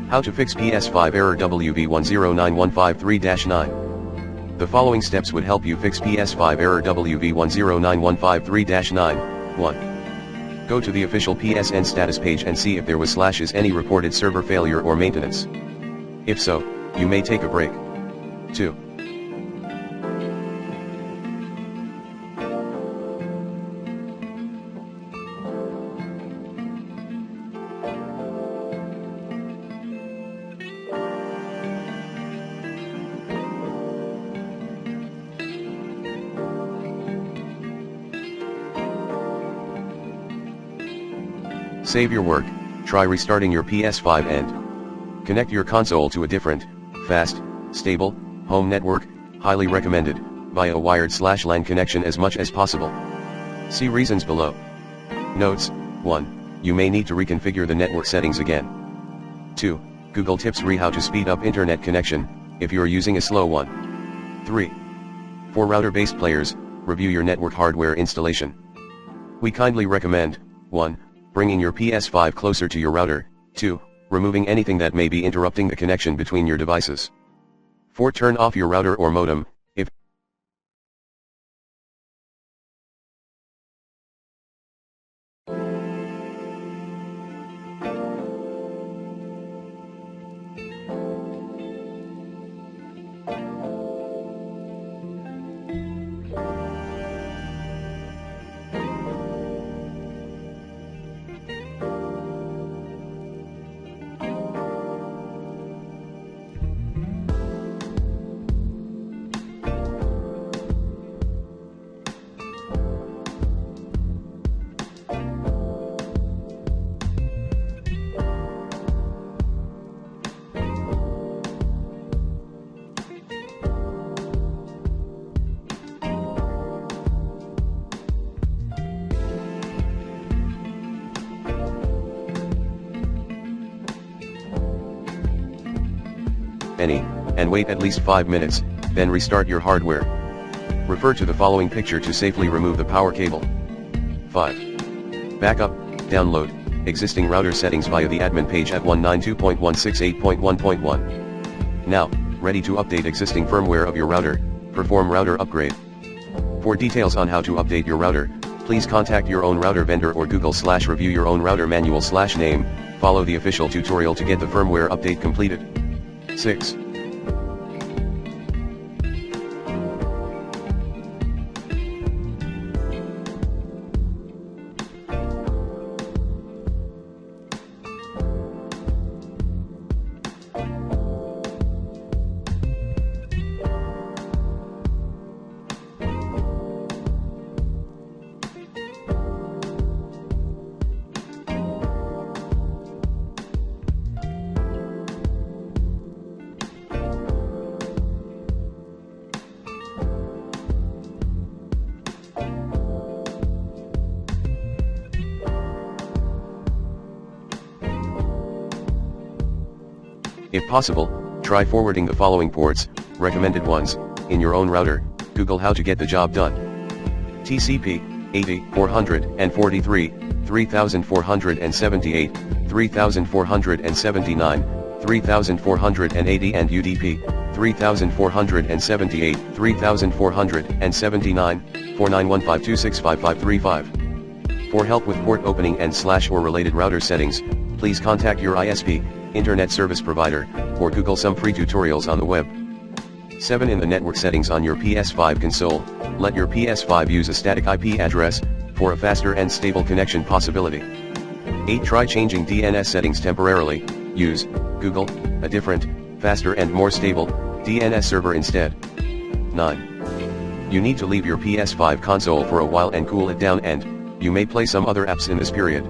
How to fix PS5 Error WV-109153-9. The following steps would help you fix PS5 Error WV-109153-9. 1. Go to the official PSN status page and see if there was any reported server failure or maintenance. If so, you may take a break. 2. Save your work, try restarting your PS5 and connect your console to a different, fast, stable, home network, highly recommended, via a wired/LAN connection as much as possible. See reasons below. Notes: 1. You may need to reconfigure the network settings again. 2. Google tips how to speed up internet connection, if you are using a slow one. 3. For router-based players, review your network hardware installation. We kindly recommend: 1. Bringing your PS5 closer to your router. 2. Removing anything that may be interrupting the connection between your devices. 4. Turn off your router or modem, if and wait at least 5 minutes, then restart your hardware. Refer to the following picture to safely remove the power cable. 5. Backup, download, existing router settings via the admin page at 192.168.1.1. Now, ready to update existing firmware of your router, perform router upgrade. For details on how to update your router, please contact your own router vendor or Google/review your own router manual/name, follow the official tutorial to get the firmware update completed. 6. If possible, try forwarding the following ports, recommended ones, in your own router. Google how to get the job done. TCP, 80, 443, 3478, 3479, 3480 and UDP, 3478, 3479, 4915265535. For help with port opening and / or related router settings, please contact your ISP, Internet Service Provider, or Google some free tutorials on the web. 7. In the network settings on your PS5 console, let your PS5 use a static IP address, for a faster and stable connection possibility. 8. Try changing DNS settings temporarily, use Google, a different, faster and more stable, DNS server instead. 9. You need to leave your PS5 console for a while and cool it down, and you may play some other apps in this period.